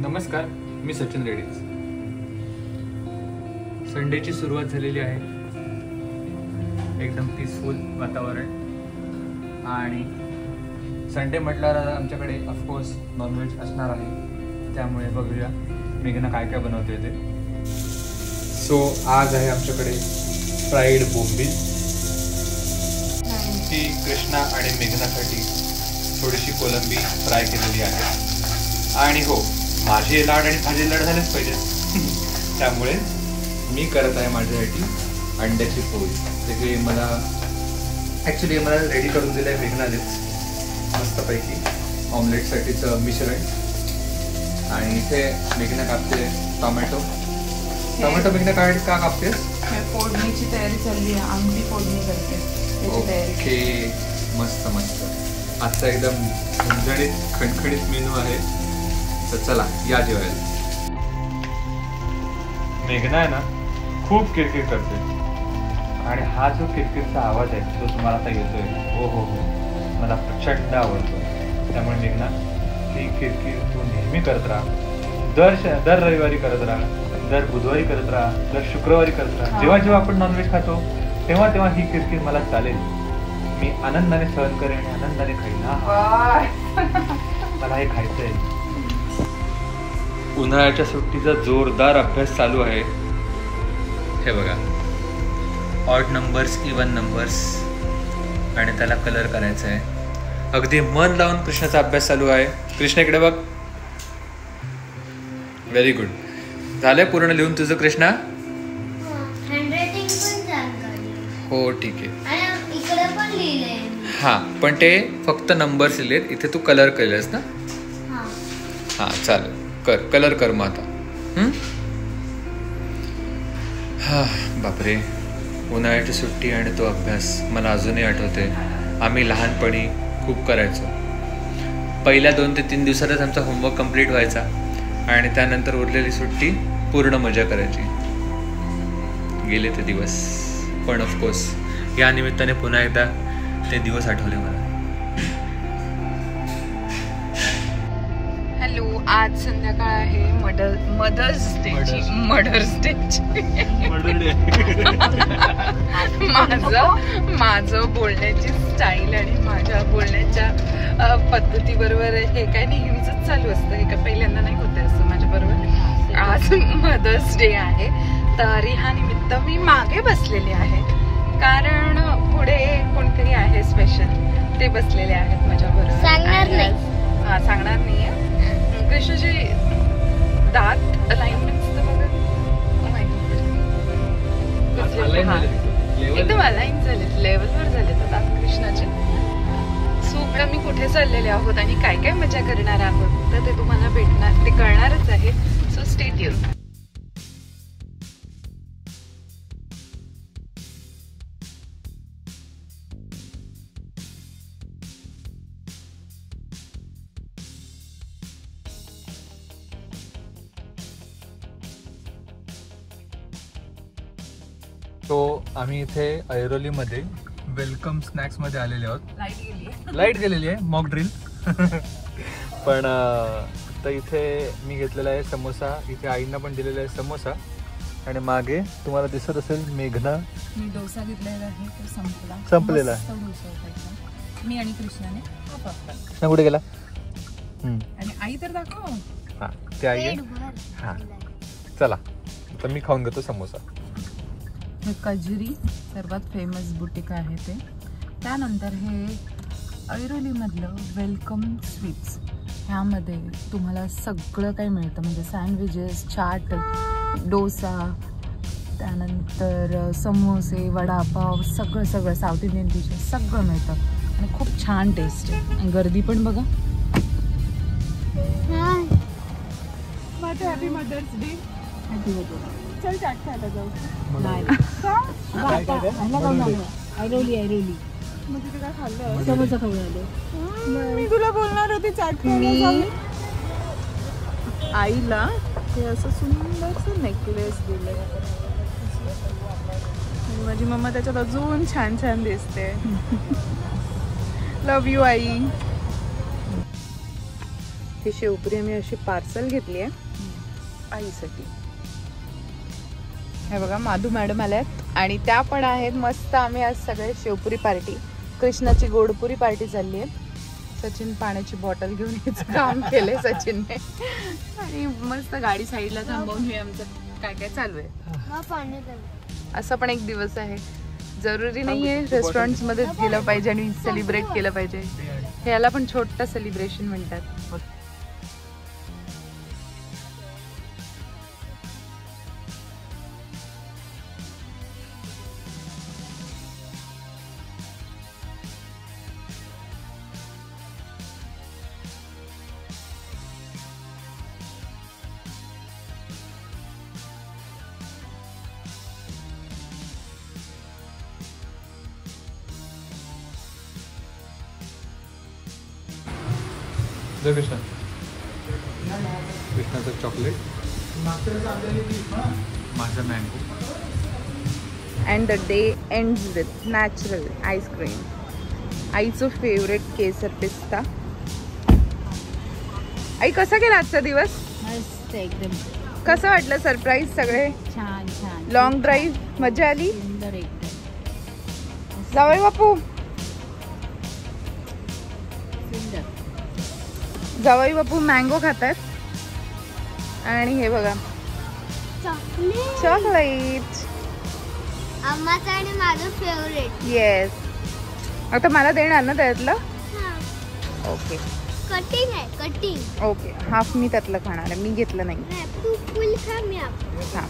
नमस्कार, मी सचिन रेड्डी. संडेची सुरुवात झालेली आहे. एकदम पीसफुल वातावरण आणि संडे म्हटल्यावर आमच्याकडे ऑफकोर्स नॉनव्हेज असणार आहे. त्यामुळे बघूया मेघना काय काय बनवते ते. सो आज आहे आमच्याकडे फ्राईड बोंबील. ती कृष्णा आणि मेघनासाठी थोडीशी कोलंबी फ्राय केलेली आहे. आणि हो, माझे लाड आणि भाजी लाड झालेच पाहिजे. त्यामुळे मी करत आहे माझ्यासाठी अंड्याची पोळी. ते मला ॲक्च्युली मला रेडी करून दिलं आहे मेघनानेच मस्तपैकी ऑमलेटसाठीचं मिश्रण. आणि इथे मेघना कापते टोमॅटो. मेघना काय का कापतेस? फोडणीची तयारी चालली आहे. आमटी फोडणी करते. ओके, मस्त मस्त. आजचा एकदम झणझणीत खणखणीत मेनू आहे. तर चला या जेवायला. मेघना आहे ना खूप किरकिर करते आणि हा जो किरकिरचा आवाज आहे तो तुम्हाला आता येतोय. हो हो हो, मला प्रचंड आवडतो. त्यामुळे मेघना ही किरकिर तू नेहमी करत राहा. दर रविवारी करत राहा, दर बुधवारी करत राहा, दर शुक्रवारी करत राहा. जेव्हा जेव्हा आपण नॉनव्हेज खातो तेव्हा तेव्हा ही किरकिर मला चालेल. मी आनंदाने सहन करेन आणि आनंदाने खाईन. मला हे खायचंय. उन्हाळ्याच्या सुट्टीचा जोरदार अभ्यास चालू आहे. हे बघा, ऑड नंबर्स, इवन नंबर्स आणि त्याला कलर करायचा आहे. अगदी मन लावून कृष्णाचा अभ्यास चालू आहे. कृष्ण इकडे बघ. Very good. झालंय पूर्ण लिहून तुझं कृष्णा? हो ठीक आहे. हां, पण ते फक्त नंबर्स लिहिलेत. इथे तू कलर केलेस ना? हां चालेल, कर कलर कर मग आता. हां बापरे, उन्हाळ्याची सुट्टी आणि तो अभ्यास मला अजूनही आठवते. आम्ही लहानपणी खूप करायचो. पहिल्या 2 ते 3 दिवसातच आमचा होमवर्क कंप्लीट व्हायचा आणि त्यानंतर उरलेली सुट्टी पूर्ण मजा करायची. गेले ते दिवस, पण ऑफकोर्स या निमित्ताने पुन्हा एकदा ते दिवस आठवले मला. हॅलो, आज संध्याकाळ आहे मदर्स डेची. माझं बोलण्याची स्टाईल आणि माझ्या बोलण्याच्या पद्धतीबरोबर हे काय नेहमीच चालू असतं. हे काय पहिल्यांदा नाही होते असं माझ्या बरोबर. आज मदर्स डे आहे, तर ह्या निमित्त मी मागे बसलेली आहे कारण पुढे कोणतरी आहे स्पेशल. ते बसलेले आहेत माझ्या बरोबर. सांगणार नाहीये. कृष्णाचे दात अलाइनमेंट्स तर बघा एकदम अलाइन झालेत, लेवलवर झालेत दात कृष्णाचे. सो मी कुठे चाललेले आहोत आणि काय काय मजा करणार आहोत तर ते तुम्हाला भेटणार, ते कळणारच आहे. So stay tuned. तो आम्ही इथे ऐरोलीमध्ये वेलकम स्नॅक्समध्ये आलेले आहोत. लाईट गेलेली आहे, मॉक ड्रिल. पण आता इथे मी घेतलेला आहे समोसा. इथे आईंना पण दिलेला आहे समोसा. आणि मागे तुम्हाला दिसत असेल मेघना मी डोसा घेतलेला आहे, तो संपलेला. मी आणि कृष्णाने कृष्णा कुठे गेला? आणि आई तर दाखव. हां, ते आई आहे. हां चला, तर मी खाऊन घेतो समोसा. हे कजरी सर्वात फेमस बुटीक आहे ते. त्यानंतर हे ऐरोलीमधलं वेलकम स्वीट्स. ह्यामध्ये तुम्हाला सगळं काही मिळतं, म्हणजे सँडविचेस, चाट, डोसा, त्यानंतर समोसे, वडापाव, सगळं सगळं साऊथ इंडियन डिशेस सगळं मिळतं आणि खूप छान टेस्ट आहे. आणि गर्दी पण बघा. माझं happy mother's day. Happy mother's. चल चाट खायला जाऊ. ऐरोली म्हणजे ते काय खाल्लं? समोसा खाऊन आलो. मी तुला बोलणार होते चाट. मी आईला हे असं सुंदरसं नेकलेस दिलंय आणि माझी मम्मा त्याच्यात अजून छान छान दिसते. लव यू आई. ही शेवपुरी आम्ही अशी पार्सल घेतली आहे आईसाठी. हे बघा माधू मॅडम आल्यात आणि त्या पण आहेत. मस्त आम्ही आज सगळे शेवपुरी पार्टी, कृष्णाची गोडपुरी पार्टी चालली आहे. सचिन पाण्याची बॉटल घेऊन यायचं काम केलंय सचिनने आणि मस्त गाडी साईडला थांबवून हे आमचं काय काय चालू आहे. असा पण एक दिवस आहे. जरुरी नाहीये रेस्टॉरंट्स मध्ये गेलं पाहिजे आणि सेलिब्रेट केलं पाहिजे. ह्याला पण छोटं सेलिब्रेशन म्हणतात. जय कृष्णा. कृष्णाचं चॉकलेट, माझा mango. And the day ends with natural ice cream. आईचं फेवरेट केसर पिस्ता. आई कसा गेला आजचा दिवस? मस्त एकदम. कसं वाटलं सरप्राईज सगळे? छान छान. लॉंग ड्राईव्ह मजा आली? सुंदर एकदम. जावई बापू, सुंदर. जावई बापू मँगो खातात आणि हे बघा चॉकलेट. अम्माचं आणि माझं फेवरेट. येस. आता मला देणार ना त्यातलं? ओके कटिंग आहे कटिंग. ओके. हाफ मी त्यातलं खाणार आहे, मी घेतलं नाही. तू फुल खा मी हा.